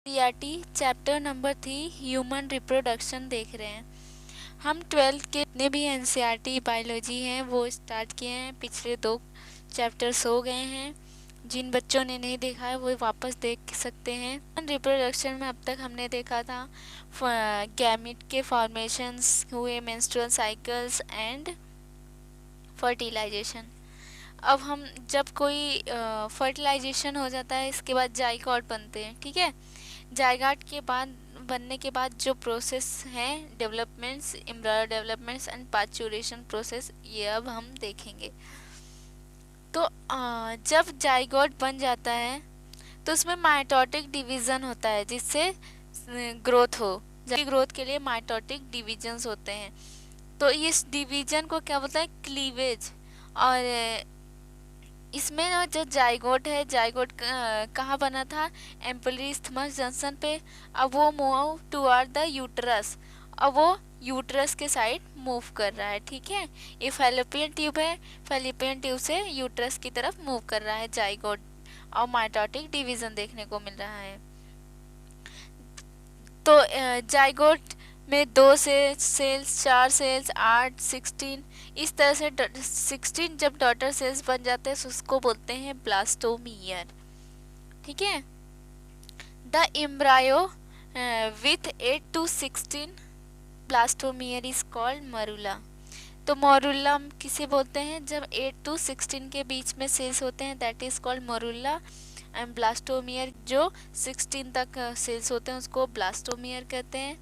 CERT chapter number 3 human reproduction देख रहे हैं। हम 12th के जितने भी एनसीईआरटी बायोलॉजी हैं वो स्टार्ट किए हैं। पिछले 2 चैप्टर्स हो गए हैं। जिन बच्चों ने नहीं देखा है वो वापस देख सकते हैं। रिप्रोडक्शन में अब तक हमने देखा था गैमेट के फॉर्मेशंस हुए, मेंस्ट्रुअल साइकिल्स एंड फर्टिलाइजेशन। अब हम जब कोई फर्टिलाइजेशन हो जाता है इसके बाद जाइगोट बनते हैं। ठीक है, जाइगोट के बाद बनने के बाद जो प्रोसेस हैं developments, embryo developments and parturition process, ये अब हम देखेंगे। तो जब जाइगोट बन जाता है तो उसमें माइटोटिक डिवीज़न होता है जिससे ग्रोथ हो। जबकि ग्रोथ के लिए माइटोटिक डिवीजन्स होते हैं। तो इस डिवीजन को क्या बोलता है? क्लीवेज। और इसमें जो जाइगोट है, जाइगोट कहाँ बना था? एम्पली इस्थमस जंक्शन पे। अब वो मूव टुवर्ड द यूटरस, अब वो यूटरस के साइड मूव कर रहा है। ठीक है, ये फैलोपियन ट्यूब है, फैलोपियन ट्यूब से यूटरस की तरफ मूव कर रहा है जाइगोट, और माइटोटिक डिवीजन देखने को मिल रहा है। तो जाइगोट में 2 सेल्स, 4 सेल्स, 8, 16, इस तरह से 16 जब डॉटर सेल्स बन जाते हैं उसको बोलते हैं ब्लास्टोमियर। ठीक है, the embryo with 8 to 16 blastomere is called मरूला। तो मरूला किसे बोलते हैं? जब 8 to 16 के बीच में सेल्स होते हैं, that is called मरूला। And blastomere जो 16 तक सेल्स होते हैं उसको ब्लास्टोमियर कहते हैं।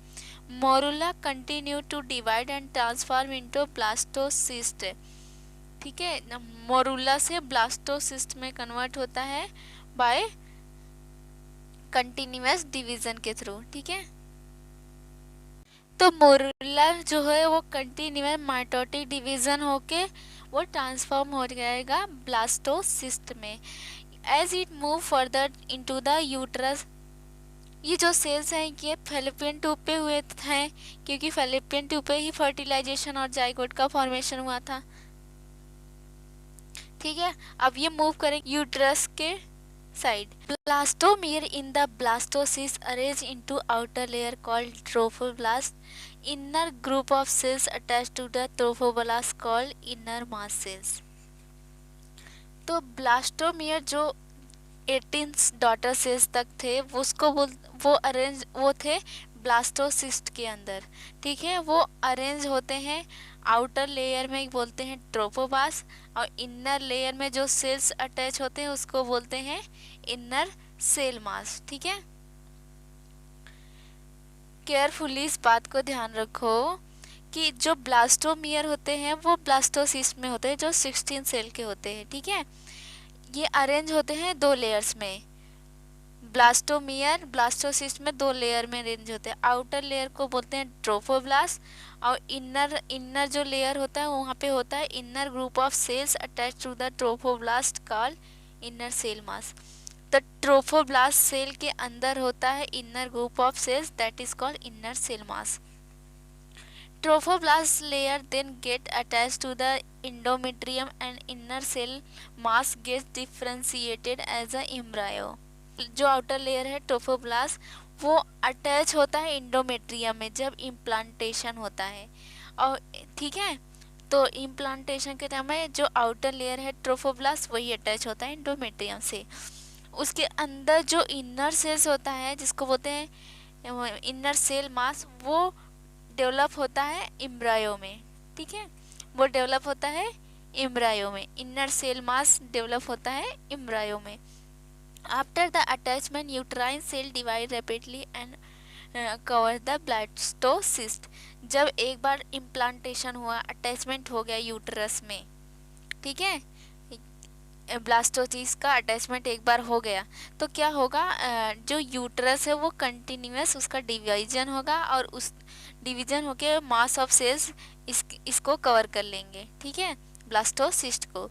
Morula continue to divide and transform into blastocyst. ठीक है, मोरुला से ब्लास्टोसिस्ट में कन्वर्ट होता है बाय कंटिन्यूअस डिवीजन के थ्रू। ठीक है, तो मोरुला जो है वो कंटिन्यूअस माइटोटिक डिवीजन होके वो ट्रांसफॉर्म हो जाएगा ब्लास्टोसिस्ट में। As it move further into the uterus, ये जो सेल्स हैं ये फैलोपियन ट्यूब पे हुए हैं क्योंकि फैलोपियन ट्यूब पे ही फर्टिलाइजेशन और जाइगोट का फॉर्मेशन हुआ था। ठीक है, अब ये मूव करेंगे यूट्रस के side. Blastomere in the blastocyst arrange into outer layer called trophoblast, inner group of cells attach to the trophoblast called inner mass cells. तो ब्लास्टोमियर जो 18 डॉटर सेल्स तक थे उसको वो थे ब्लास्टोसिस्ट के अंदर। ठीक है, वो अरेंज होते हैं आउटर लेयर में बोलते हैं ट्रोफोब्लास्ट, और इनर लेयर में जो सेल्स अटैच होते हैं उसको बोलते हैं इनर सेल मास। ठीक है, केयरफुली इस बात को ध्यान रखो कि जो ब्लास्टोमियर होते हैं वो ब्लास्टोसिस्ट में होते हैं जो 16 सेल के होते हैं। ठीक है, ये अरेंज होते हैं 2 लेयर्स में। ब्लास्टोमियर ब्लास्टोसिस्ट में 2 लेयर में अरेंज होते हैं। आउटर लेयर को बोलते हैं ट्रोफोब्लास्ट, और इनर जो लेयर होता है वहाँ पे होता है inner group of cells attach to the trophoblast called inner cell mass. तो ट्रोफोब्लास्ट सेल के अंदर होता है inner group of cells that is called inner cell mass. Trophoblast layer then get attached to the endometrium and inner cell mass gets differentiated as a embryo। जो outer layer है trophoblast वो attach होता है endometrium में जब implantation होता है। और ठीक है, तो इम्प्लांटेशन के टाइम में जो आउटर लेयर है ट्रोफोब्लास्ट वही अटैच होता है इंडोमेट्रियम से। उसके अंदर जो इनर सेल्स होता है जिसको बोलते हैं इनर सेल मास, वो डेवलप होता है एम्ब्रायो में। ठीक है, वो डेवलप होता है एम्ब्रायो में, इनर सेल मास डेवलप होता है एम्ब्रायो में। After the attachment uterine cell divide rapidly and cover the blastocyst. जब एक बार इम्प्लांटेशन हुआ, अटैचमेंट हो गया यूट्रस में, ठीक है, ब्लास्टोसिस्ट का अटैचमेंट एक बार हो गया तो क्या होगा, जो यूट्रस है वो कंटिन्यूअस उसका डिवीजन होगा और उस डिवीजन होके मास ऑफ सेल्स इसको कवर कर लेंगे। ठीक है, ब्लास्टोसिस्ट को।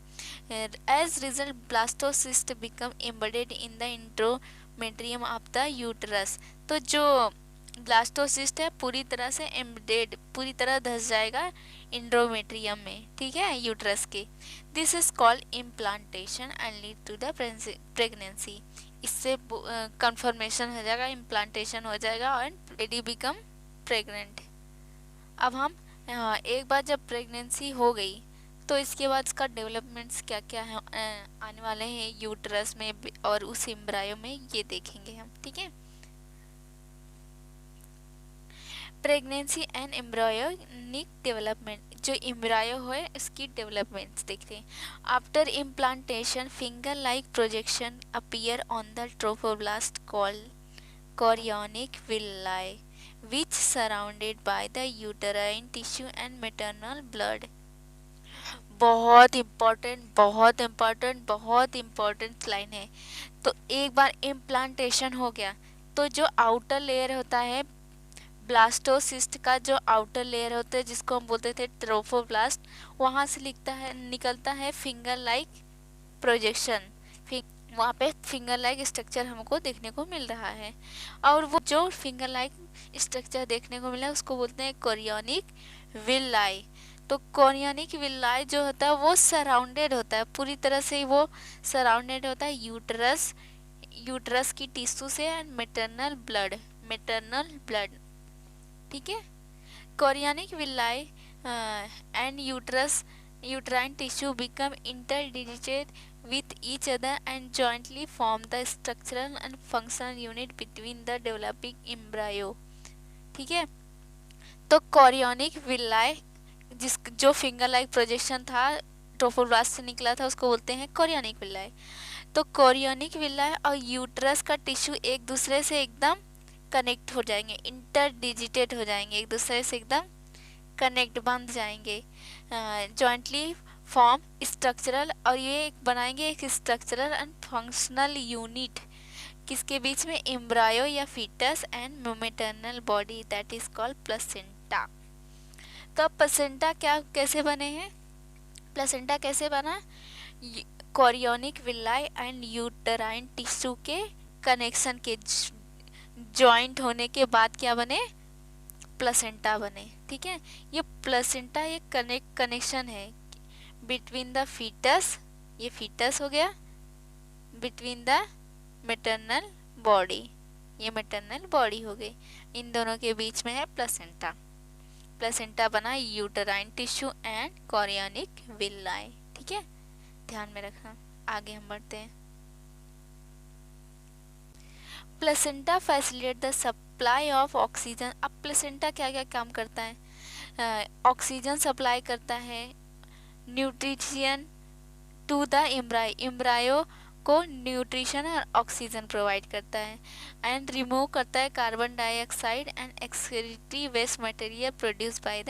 As result blastocyst become embedded in the endometrium of the uterus. तो जो ब्लास्टोसिस्ट है पूरी तरह से एम्बेडेड, पूरी तरह धस जाएगा इंट्रोमेट्रियम में। ठीक है, यूट्रस के। This is called implantation and lead to the pregnancy. इससे कंफर्मेशन हो जाएगा, इम्प्लांटेशन हो जाएगा एंड लेडी बिकम प्रेग्नेंट। अब हम एक बार जब प्रेगनेंसी हो गई तो इसके बाद इसका डेवलपमेंट्स क्या क्या है आने वाले हैं यूट्रस में और उस एम्ब्रायो में, ये देखेंगे हम, ठीक है। प्रेगनेंसी एंड एम्ब्रायोनिक डेवलपमेंट, जो एम्ब्रायो है इसकी डेवलपमेंट्स देखते हैं। After implantation finger like projection appear on the trophoblast called chorionic villi which surrounded by the uterine tissue and maternal blood। बहुत इम्पोर्टेंट, बहुत इम्पोर्टेंट, बहुत इम्पोर्टेंट लाइन है। तो एक बार इम्प्लांटेशन हो गया तो जो आउटर लेयर होता है ब्लास्टोसिस्ट का, जो आउटर लेयर होता है जिसको हम बोलते थे ट्रोफोब्लास्ट, वहाँ से निकलता है फिंगर लाइक प्रोजेक्शन। वहाँ पे फिंगर लाइक स्ट्रक्चर हमको देखने को मिल रहा है, और वो जो फिंगर लाइक स्ट्रक्चर देखने को मिला उसको बोलते हैं कोरियोनिक विलाई। तो कोरियोनिक विलाई जो होता है वो सराउंडेड होता है, पूरी तरह से वो सराउंडेड होता है यूट्रस की टिश्यू से एंड मैटरनल ब्लड, ठीक है। Chorionic villi and uterine tissue become interdigitated with each other and jointly form the structural and functional unit between the developing embryo, ठीक है। तो कोरियोनिक विलाई जो फिंगर लाइक प्रोजेक्शन था trophoblast से निकला था उसको बोलते हैं कोरियोनिक विलाई। तो कोरियोनिक विलाई और यूट्रस का टिश्यू एक दूसरे से एकदम कनेक्ट हो जाएंगे, इंटरडिजिटेड हो जाएंगे, एक दूसरे से एकदम कनेक्ट बंध जाएंगे, जॉइंटली फॉर्म स्ट्रक्चरल, और ये बनाएंगे एक स्ट्रक्चरल एंड फंक्शनल यूनिट किसके बीच में, एम्ब्रायो या foetus and maternal body, that is called placenta. तो प्लेसेंटा कैसे बने हैं, प्लेसेंटा कैसे बना, chorionic villi and uterine tissue के कनेक्शन के जॉइंट होने के बाद क्या बने, प्लेसेंटा बने, ठीक है। ये प्लेसेंटा एक कनेक्शन है बिटवीन द फीटस, ये फीटस हो गया, बिटवीन द मैटरनल बॉडी, ये मैटरनल बॉडी हो गई, इन दोनों के बीच में है प्लेसेंटा। प्लेसेंटा बना uterine tissue and chorionic villi, ठीक है, ध्यान में रखना। आगे हम बढ़ते हैं। Placenta facilitate the supply of oxygen. अब प्लेसेंटा क्या क्या काम करता है, ऑक्सीजन सप्लाई करता है, न्यूट्रिशन टू द एम्ब्रायो को न्यूट्रिशन और ऑक्सीजन प्रोवाइड करता है, एंड रिमूव करता है carbon dioxide and excretory waste material produce by the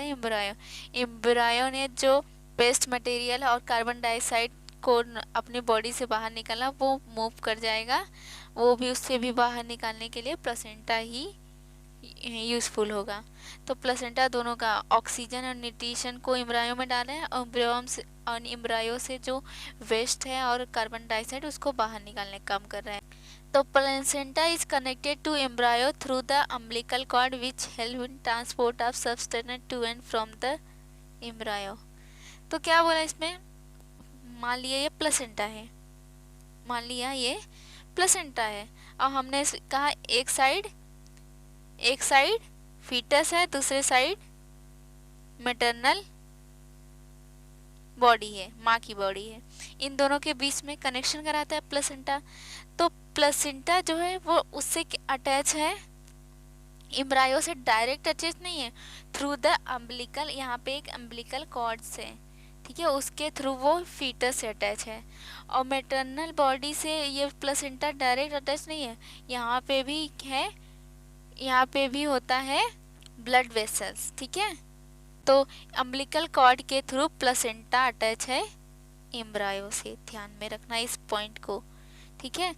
embryo ने जो वेस्ट मटेरियल और कार्बन डाइऑक्साइड को अपनी बॉडी से बाहर निकाला वो मूव कर जाएगा, वो भी उससे भी बाहर निकालने के लिए प्लेसेंटा ही यूज़फुल होगा। तो प्लेसेंटा दोनों का ऑक्सीजन और न्यूट्रिशन को एम्ब्रायो में डाला है, और एम्ब्रायो से जो वेस्ट है और कार्बन डाइऑक्साइड उसको बाहर निकालने का काम कर रहा है। तो placenta is connected to embryo through the umbilical cord which help in transport of substance to and from the embryo. तो क्या बोला इसमें, मान लिया ये प्लेसेंटा है, मान लिया ये प्लेसेंटा है, और हमने कहा एक साइड फीटस है, दूसरे साइड मैटरनल बॉडी है, माँ की बॉडी है, इन दोनों के बीच में कनेक्शन कराता है प्लेसेंटा। तो प्लेसेंटा जो है वो उससे अटैच है, एम्ब्रायो से डायरेक्ट अटैच नहीं है, थ्रू द अम्बिलिकल, यहाँ पे एक अम्बिलिकल कॉर्ड से, ठीक है, उसके थ्रू वो फीटस से अटैच है, और मैटरनल बॉडी से ये प्लेसेंटा डायरेक्ट अटैच नहीं है, यहाँ पे भी है, यहाँ पे भी होता है ब्लड वेसल्स, ठीक है। तो अम्बिलिकल कॉर्ड के थ्रू प्लेसेंटा अटैच है एम्ब्रायो से, ध्यान में रखना इस पॉइंट को, ठीक है।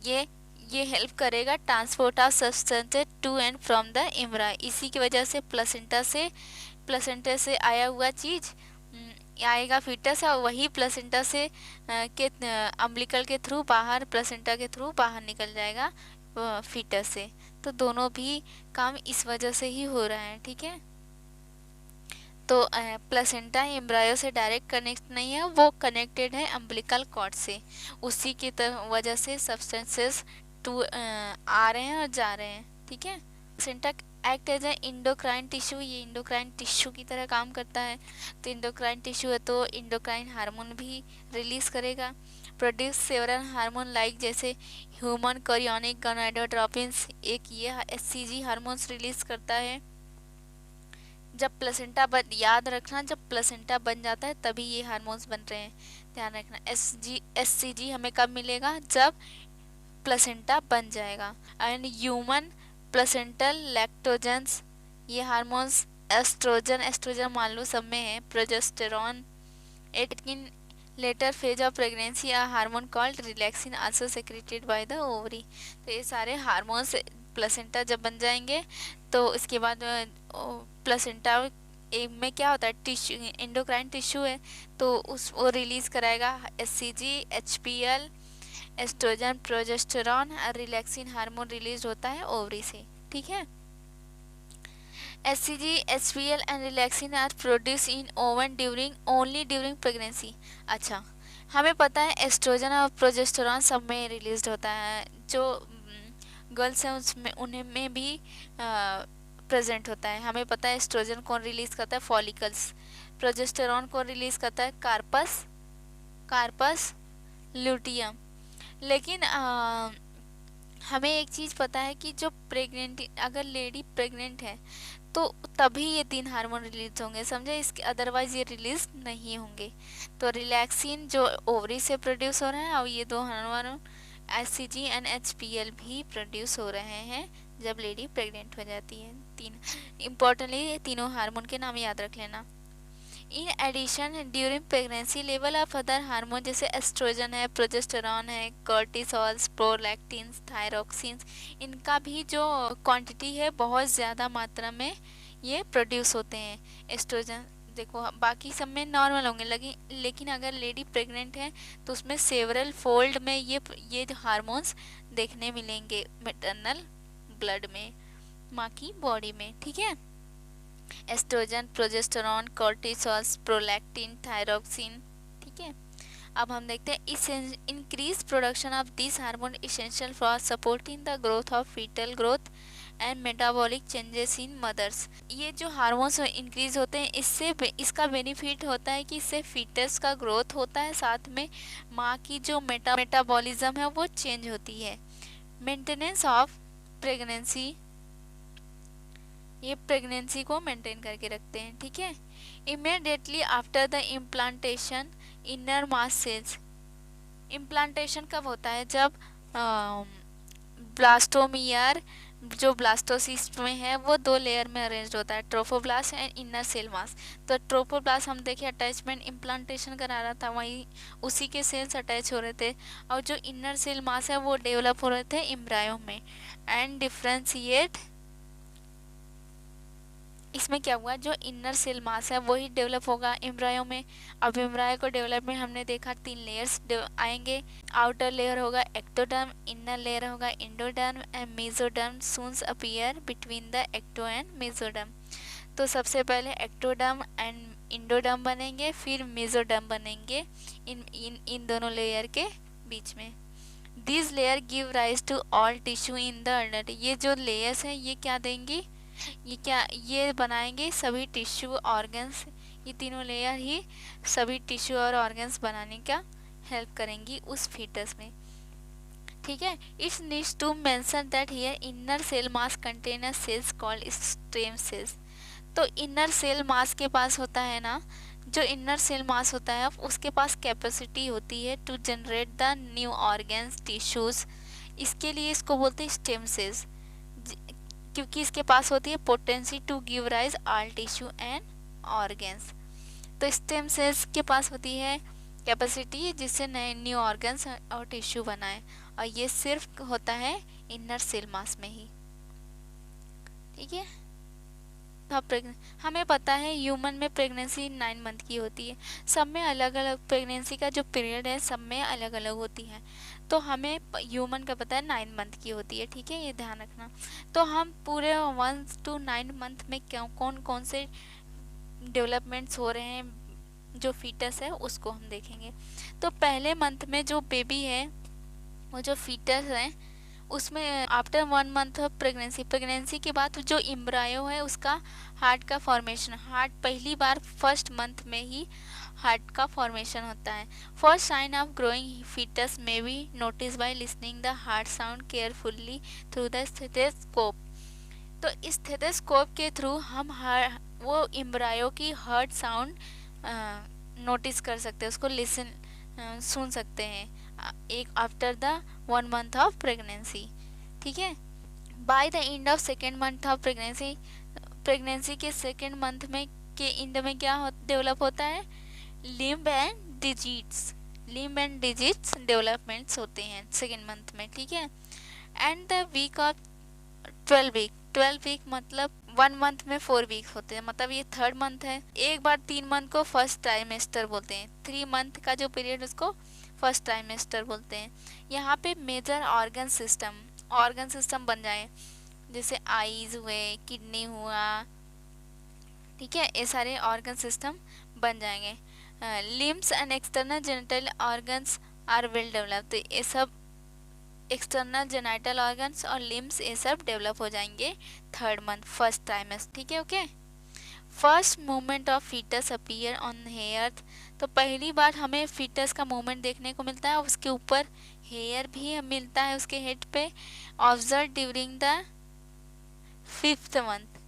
ये हेल्प करेगा transport of substances to and from the embryo, इसी की वजह से प्लेसेंटा से आया हुआ चीज़ आएगा फीटस, और वही प्लेसेंटा से के अम्बिलिकल के थ्रू बाहर, प्लेसेंटा के थ्रू बाहर निकल जाएगा फीटस से। तो दोनों भी काम इस वजह से ही हो रहा है, ठीक है। तो प्लेसेंटा एम्ब्रायो से डायरेक्ट कनेक्ट नहीं है, वो कनेक्टेड है अम्बिलिकल कॉर्ड से। उसी की वजह से सब्सटेंसेस टू आ रहे हैं और जा रहे हैं, ठीक है। Placenta act as a endocrine tissue, ये इंडोक्राइन टिश्यू की तरह काम करता है। तो इंडोक्राइन टिश्यू है तो इंडोक्राइन हार्मोन भी रिलीज करेगा। प्रोड्यूस सेवरल हार्मोन लाइक जैसे ह्यूमन कोरियोनिक गोनाडोट्रोपिन्स, एक ये HCG हार्मोन्स रिलीज करता है। जब प्लेसेंटा याद रखना, जब प्लेसेंटा बन जाता है तभी ये हार्मोन्स बन रहे हैं, ध्यान रखना। HCG हमें कब मिलेगा, जब प्लेसेंटा बन जाएगा। एंड ह्यूमन प्लेसेंटल लैक्टोजेंस, ये हार्मोन्स एस्ट्रोजन मान लो सब में है, progesterone. In later phase of pregnancy a hormone called relaxin also secreted by the ovary. तो ये सारे हार्मोन्स प्लेसेंटा जब बन जाएंगे तो इसके बाद प्लेसेंटा में क्या होता है, टिश्यू एंडोक्राइन टिश्यू है तो वो रिलीज कराएगा HCG, HPL, estrogen, progesterone, relaxin hormone release होता है ओवरी से, ठीक है। HCG, HPL and relaxin are produce in women only during pregnancy. अच्छा, हमें पता है एस्ट्रोजन और प्रोजेस्टेरॉन सब में रिलीज होता है, जो गर्ल्स हैं उसमें उन्हें में भी प्रेजेंट होता है। हमें पता है एस्ट्रोजन कौन रिलीज करता है, फॉलिकल्स। प्रोजेस्टेरॉन कौन रिलीज करता है, कार्पस ल्यूटियम। लेकिन हमें एक चीज़ पता है कि जो अगर लेडी प्रेग्नेंट है तो तभी ये 3 हार्मोन रिलीज होंगे, समझे, इसके अदरवाइज ये रिलीज नहीं होंगे। तो रिलैक्सिन जो ओवरी से प्रोड्यूस हो रहा है और ये 2 हार्मोन HCG एंड HPL भी प्रोड्यूस हो रहे हैं जब लेडी प्रेग्नेंट हो जाती है। 3 इम्पोर्टेंटली तीनों हार्मोन के नाम याद रख लेना। In addition during pregnancy level of other hormone जैसे एस्ट्रोजन है, प्रोजेस्टेरॉन है, कॉर्टिसोल्स, प्रोलैक्टिन्स, थायरोक्सिन्स, इनका भी जो क्वांटिटी है बहुत ज़्यादा मात्रा में ये प्रोड्यूस होते हैं। एस्ट्रोजन देखो बाकी सब में नॉर्मल होंगे, लेकिन अगर लेडी प्रेग्नेंट है तो उसमें सेवरल फोल्ड में ये हार्मोन्स देखने मिलेंगे मैटरनल ब्लड में, माँ की बॉडी में, ठीक है। Estrogen, progesterone, cortisols, prolactin, thyroxine, ठीक है। अब हम देखते हैं इस increase production of this hormone essential for supporting the growth of fetal growth and metabolic changes in mothers. ये जो हार्मोन्स इंक्रीज होते हैं इससे इसका बेनिफिट होता है कि इससे फीटस का ग्रोथ होता है, साथ में माँ की जो मेटाबॉलिज्म है वो चेंज होती है। मेंटेनेंस ऑफ प्रेगनेंसी, ये प्रेगनेंसी को मेंटेन करके रखते हैं, ठीक है। Immediately after the implantation inner mass sales, implantation कब होता है, जब ब्लास्टोमियर जो ब्लास्टोसिस्ट में है वो 2 लेयर में अरेंज होता है, trophoblast and inner cell mass. तो ट्रोफोब्लास्ट हम देखे अटैचमेंट इम्प्लांटेशन करा रहा था, वहीं उसी के सेल्स अटैच हो रहे थे, और जो इनर सेल मास है वो डेवलप हो रहे थे एम्ब्रायो में। एंड डिफ्रेंशिएट, इसमें क्या हुआ, जो इनर सेल मास है वही डेवलप होगा एम्ब्रायो में। अब एम्ब्रायो को डेवलप में हमने देखा 3 लेयर्स आएंगे। आउटर लेयर होगा एक्टोडर्म, इनर लेयर होगा endoderm and mesoderm soon appear between the ecto and mesoderm. तो सबसे पहले एक्टोडर्म एंड इंडोडर्म बनेंगे, फिर मेसोडर्म बनेंगे इन दोनों लेयर के बीच में। This layer give rise to all tissue in the adult. ये जो लेयर्स हैं ये क्या देंगी, ये बनाएंगे सभी टिश्यू ऑर्गन्स, ये तीनों लेयर ही सभी टिश्यू और ऑर्गन्स बनाने का हेल्प करेंगी उस फीटस में, ठीक है। It's needs to mention that here inner cell mass contain cells called stem cells. तो इनर सेल मास के पास होता है ना, जो इनर सेल मास होता है उसके पास कैपेसिटी होती है to generate the new organs tissues, इसके लिए इसको बोलते हैं स्टेम सेल्स, क्योंकि इसके पास होती है potency to give rise all tissue and organs. तो स्टेम सेल्स के पास होती है कैपेसिटी जिससे नए न्यू ऑर्गन्स और टिश्यू बनाए, और ये सिर्फ होता है इनर सेल मास में ही, ठीक है। हमें पता है ह्यूमन में प्रेगनेंसी 9 मंथ की होती है, सब में अलग अलग प्रेगनेंसी का जो पीरियड है सब में अलग अलग होती है। तो हमें ह्यूमन का पता है 9 मंथ की होती है, ठीक है, ये ध्यान रखना। तो हम पूरे 1 to 9 मंथ में कौन कौन से डेवलपमेंट्स हो रहे हैं जो फीटस है उसको हम देखेंगे। तो पहले मंथ में जो बेबी है, वो जो फीटस है, उसमें आफ्टर 1 मंथ ऑफ प्रेगनेंसी के बाद जो एम्ब्रायो है उसका हार्ट का फॉर्मेशन, हार्ट पहली बार फर्स्ट मंथ में ही हार्ट का फॉर्मेशन होता है। First sign of growing fetus may be notice by listening the heart sound carefully through the stethoscope. तो इस स्टेथोस्कोप के थ्रू हम वो एम्ब्रायो की हार्ट साउंड नोटिस कर सकते हैं, उसको सुन सकते हैं एक after the 1 month of pregnancy. ठीक है। By the end of second month of pregnancy के सेकेंड मंथ में के एंड में क्या डेवलप होता है, लिम्ब एंड डिजिट्स डेवलपमेंट्स होते हैं सेकेंड मंथ में। ठीक है। And the week of 12 week मतलब 1 मंथ में 4 वीक होते हैं, मतलब ये थर्ड मंथ है। एक बार 3 मंथ को फर्स्ट ट्राइमेस्टर बोलते हैं, 3 मंथ का जो पीरियड उसको फर्स्ट ट्राइमेस्टर बोलते हैं। यहाँ पे मेजर ऑर्गन सिस्टम बन जाए, जैसे आईज हुए, किडनी हुआ, ठीक है, ये सारे ऑर्गन सिस्टम बन जाएंगे। Limbs and external genital organs are well developed, तो ये सब एक्सटर्नल जेनिटल ऑर्गन्स और लिम्स ये सब डेवलप हो जाएंगे थर्ड मंथ फर्स्ट ट्राइमेस्टर। ठीक है। Okay. First movement of fetus appear on hair, तो पहली बार हमें फीटस का मूवमेंट देखने को मिलता है, उसके ऊपर हेयर भी मिलता है उसके हेड पे। Observe during the 5th month,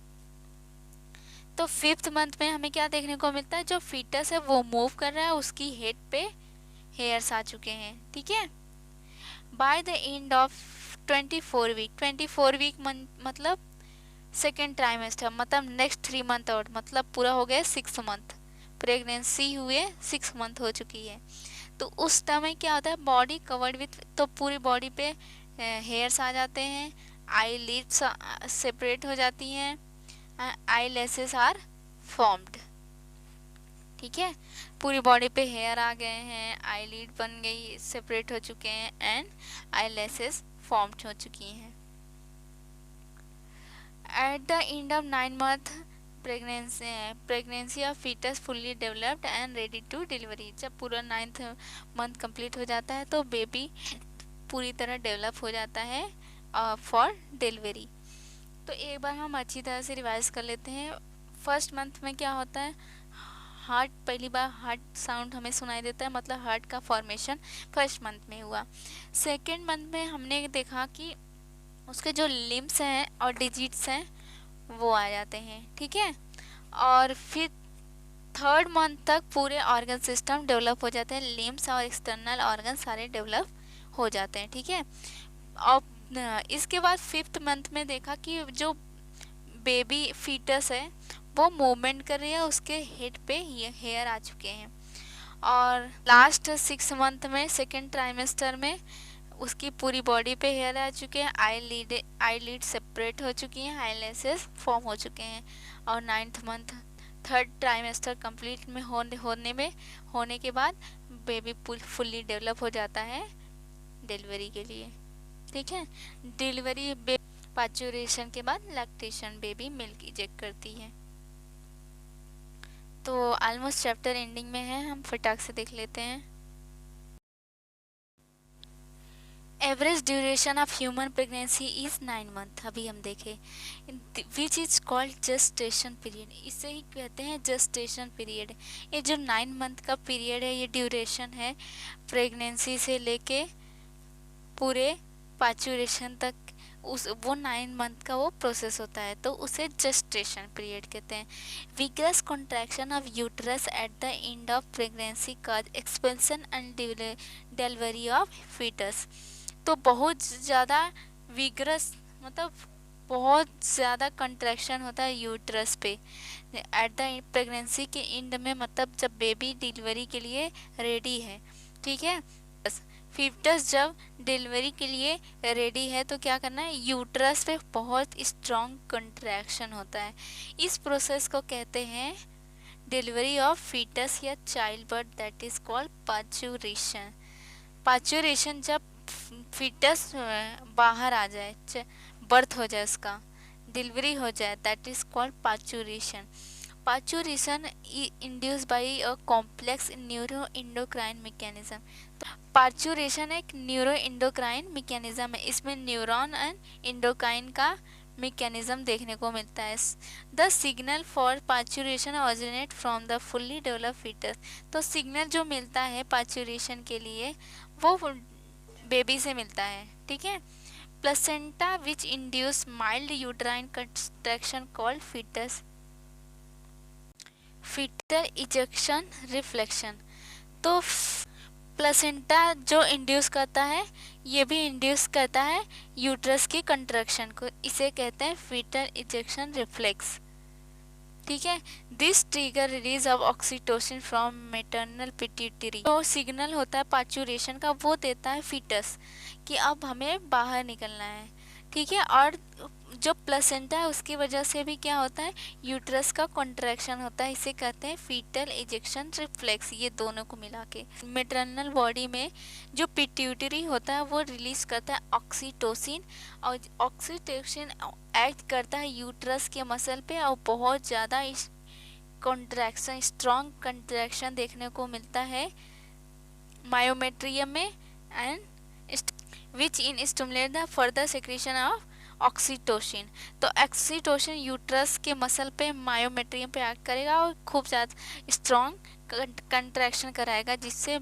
तो 5th मंथ में हमें क्या देखने को मिलता है, जो फीटस है वो मूव कर रहा है, उसकी हेड पे हेयर्स आ चुके हैं। ठीक है। By the end of 24 week मतलब सेकेंड ट्राइमेस्टर, मतलब नेक्स्ट 3 मंथ और, मतलब पूरा हो गया 6 मंथ, प्रेगनेंसी हुए 6 मंथ हो चुकी है। तो उस टाइम क्या होता है, बॉडी कवर्ड विथ, तो पूरी बॉडी पे हेयर्स आ जाते हैं, आई लिड्स सेपरेट हो जाती हैं, आई लेसेस आर फॉर्म्ड। ठीक है। पूरी बॉडी पे हेयर आ गए हैं, आई लिड बन गई, सेपरेट हो चुके हैं, एंड आई लेसेस फॉर्म्ड हो चुकी हैं। At the end of 9 month pregnancy of fetus fully developed and ready to delivery, जब पूरा 9th मंथ कंप्लीट हो जाता है तो बेबी पूरी तरह डेवलप हो जाता है फॉर डिलीवरी। तो एक बार हम अच्छी तरह से रिवाइज कर लेते हैं। फर्स्ट मंथ में क्या होता है, हार्ट, पहली बार हार्ट साउंड हमें सुनाई देता है, मतलब हार्ट का फॉर्मेशन फर्स्ट मंथ में हुआ। सेकेंड मंथ में हमने देखा कि उसके जो लिम्स हैं और डिजिट्स हैं वो आ जाते हैं। ठीक है। और फिर थर्ड मंथ तक पूरे ऑर्गन सिस्टम डेवलप हो जाते हैं, लिम्स और एक्सटर्नल ऑर्गन सारे डेवलप हो जाते हैं। ठीक है। और इसके बाद 5th मंथ में देखा कि जो बेबी फीटस है वो मूवमेंट कर रही है, उसके हेड पे हेयर आ चुके हैं। और लास्ट 6 मंथ में सेकेंड ट्राइमेस्टर में उसकी पूरी बॉडी पे हेयर आ चुके हैं, आई लीड सेपरेट हो चुकी हैं, आई लेसेस फॉर्म हो चुके हैं। और 9th month third trimester complete में होने के बाद बेबी फुल्ली डेवलप हो जाता है डिलीवरी के लिए। ठीक है। डिलीवरी पाचुरेशन के बाद लैक्टेशन, बेबी मिल्क इजेक्ट करती है। तो ऑलमोस्ट चैप्टर एंडिंग में है, हम फटाक से देख लेते हैं। Average duration of human pregnancy is 9 month, अभी हम देखें, which is called gestation period, इसे ही कहते हैं जेस्टेशन पीरियड। ये जो 9 मंथ का पीरियड है, ये ड्यूरेशन है प्रेगनेंसी से लेके पूरे पाचुरेशन तक, वो 9 मंथ का वो प्रोसेस होता है, तो उसे जेस्टेशन पीरियड कहते हैं। Vigorous contraction of uterus at the end of pregnancy cause expansion and delivery of fetus, तो बहुत ज़्यादा विग्रस मतलब बहुत ज़्यादा कंट्रैक्शन होता है यूट्रस पे एट द प्रेगनेंसी के एंड में, मतलब जब बेबी डिलीवरी के लिए रेडी है। ठीक है। फीटस जब डिलीवरी के लिए रेडी है तो क्या करना है, यूट्रस पे बहुत स्ट्रॉन्ग कंट्रैक्शन होता है। इस प्रोसेस को कहते हैं डिलीवरी ऑफ फीटस या child birth, that is called parturition. Parturition जब फीटस बाहर आ जाए, बर्थ हो जाए, उसका डिलीवरी हो जाए, that is called parturition. Parturition induce by a complex neuro endocrine mechanism. Parturition एक न्यूरो इंडोक्राइन मैकेनिज्म है, इसमें न्यूरॉन एंड इंडोक्राइन का मैकेनिज्म देखने को मिलता है। The signal for parturition originate from the fully developed fetus. तो सिग्नल जो मिलता है पार्चुरेशन के लिए वो बेबी से मिलता है, ठीक है। Placenta which induce mild uterine contraction called fetus fetal ejection reflection. तो प्लेसेंटा जो इंड्यूस करता है ये भी इंड्यूस करता है यूट्रस की कंट्रैक्शन को, इसे कहते हैं फीटल इजेक्शन रिफ्लेक्स, ठीक है। This trigger release of oxytocin from maternal pituitary. तो सिग्नल होता है पार्चुरेशन का, वो देता है फीटस कि अब हमें बाहर निकलना है, ठीक है। और जो प्लेसेंटा है उसकी वजह से भी क्या होता है, यूट्रस का कॉन्ट्रैक्शन होता है, इसे कहते हैं फीटल इजेक्शन रिफ्लेक्स। ये दोनों को मिला के मैटरनल बॉडी में जो पिट्यूटरी होता है वो रिलीज करता है ऑक्सीटोसिन, और ऑक्सीटोसिन एक्ट करता है यूट्रस के मसल पे, और बहुत ज़्यादा कॉन्ट्रैक्शन, स्ट्रॉन्ग कॉन्ट्रैक्शन देखने को मिलता है मायोमेट्रियम में, and which in stimulate the further secretion of oxytocin. तो ऑक्सीटोसिन यूट्रस के मसल पे मायोमेट्रियम पे एक्ट करेगा और खूब ज़्यादा स्ट्रॉन्ग कंट्रैक्शन कराएगा, जिससे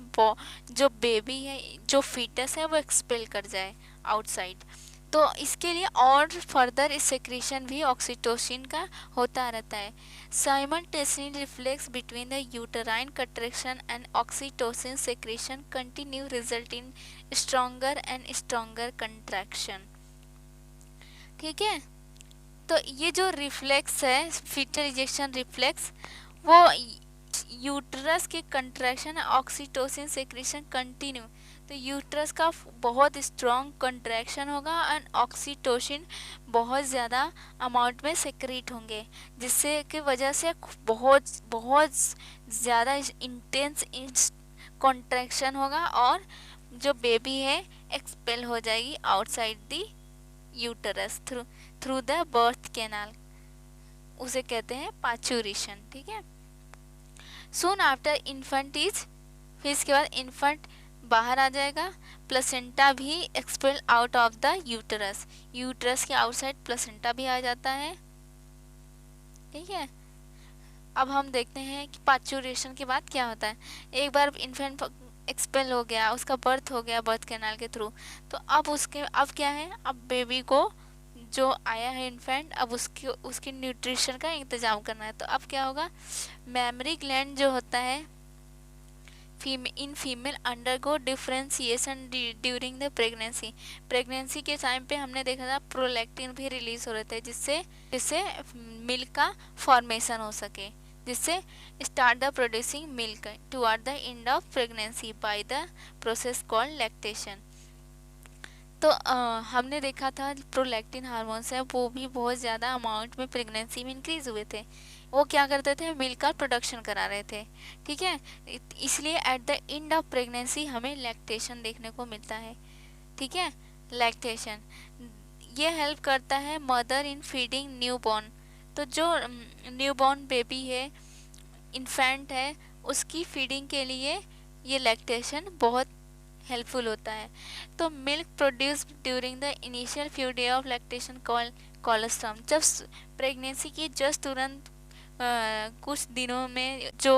जो बेबी है, जो फीटस है, वो एक्सपेल कर जाए आउटसाइड। तो इसके लिए और फर्दर सेक्रेशन भी ऑक्सीटोसिन का होता रहता है। Simultaneous reflex between the uterine contraction and oxytocin secretion continue result in stronger and stronger contraction, ठीक है। तो ये जो रिफ्लेक्स है फीटल इजेक्शन रिफ्लेक्स, वो यूट्रस के कंट्रैक्शन ऑक्सीटोसिन सेक्रेशन कंटिन्यू, तो यूट्रस का बहुत स्ट्रॉन्ग कंट्रैक्शन होगा एंड ऑक्सीटोसिन बहुत ज़्यादा अमाउंट में सेक्रेट होंगे, जिससे की वजह से बहुत ज़्यादा इंटेंस कॉन्ट्रैक्शन होगा, और जो बेबी है एक्सपेल हो जाएगी outside the uterus through the birth canal, उसे कहते हैं पार्चुरेशन, ठीक है। सून आफ्टर इन्फेंट इज, फिर इसके बाद इन्फेंट बाहर आ जाएगा, प्लेसेंटा भी expel out of the uterus, uterus के आउटसाइड प्लेसेंटा भी आ जाता है, ठीक है। अब हम देखते हैं कि पार्चुरेशन के बाद क्या होता है। एक बार इन्फेंट एक्सपेल हो गया, उसका बर्थ हो गया बर्थ कैनाल के थ्रू, तो अब क्या है, अब बेबी को जो आया है इन्फेंट, अब उसकी न्यूट्रिशन का इंतजाम करना है। तो अब क्या होगा, मेमरी ग्लैंड जो होता है in female undergo differentiation during the pregnancy के टाइम पे हमने देखा था प्रोलैक्टिन भी रिलीज हो रहे थे, जिससे मिल्क का फॉर्मेशन हो सके, जिससे start the producing milk toward the end of pregnancy by the process called lactation. तो हमने देखा था प्रोलैक्टिन हार्मोन्स है वो भी बहुत ज़्यादा अमाउंट में प्रेगनेंसी में इंक्रीज हुए थे, वो क्या करते थे, मिल्क का प्रोडक्शन करा रहे थे, ठीक है। इसलिए eight the end of pregnancy हमें लैक्टेशन देखने को मिलता है, ठीक है। लैक्टेशन ये हेल्प करता है मदर इन फीडिंग न्यूबॉर्न। तो जो न्यूबॉर्न बेबी है, इन्फेंट है, उसकी फीडिंग के लिए ये लैक्टेशन बहुत हेल्पफुल होता है। तो milk produce during the initial few day of lactation colostrum, जब प्रेगनेंसी की जस्ट तुरंत कुछ दिनों में जो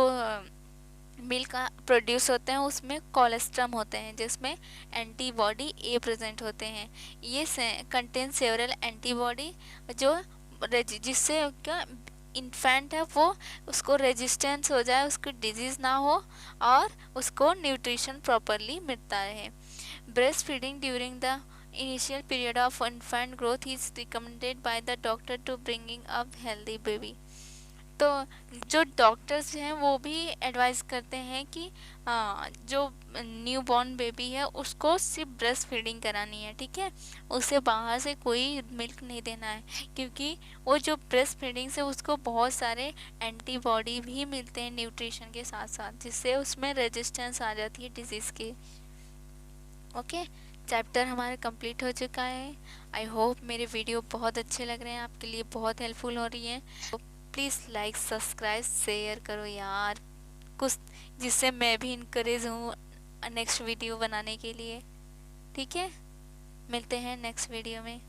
मिल्क प्रोड्यूस होते हैं उसमें कोलेस्ट्रम होते हैं, जिसमें एंटीबॉडी ए प्रेजेंट होते हैं। ये कंटेन सेवरल एंटीबॉडी जो जिससे क्या इन्फेंट है वो उसको रेजिस्टेंस हो जाए, उसको डिजीज़ ना हो और उसको न्यूट्रिशन प्रॉपरली मिलता रहे। Breast feeding during the initial period of infant growth is recommended by the doctor to bringing up healthy baby. तो जो डॉक्टर्स हैं वो भी एडवाइस करते हैं कि जो न्यू बॉर्न बेबी है उसको सिर्फ ब्रेस्ट फीडिंग करानी है, ठीक है, उसे बाहर से कोई मिल्क नहीं देना है, क्योंकि वो जो ब्रेस्ट फीडिंग से उसको बहुत सारे एंटीबॉडी भी मिलते हैं न्यूट्रिशन के साथ साथ, जिससे उसमें रेजिस्टेंस आ जाती है डिजीज़ की। ओके, चैप्टर हमारा कंप्लीट हो चुका है। आई होप मेरे वीडियो बहुत अच्छे लग रहे हैं, आपके लिए बहुत हेल्पफुल हो रही है। प्लीज़ लाइक सब्सक्राइब शेयर करो यार कुछ, जिससे मैं भी इनकरेज हूँ नेक्स्ट वीडियो बनाने के लिए। ठीक है, मिलते हैं नेक्स्ट वीडियो में।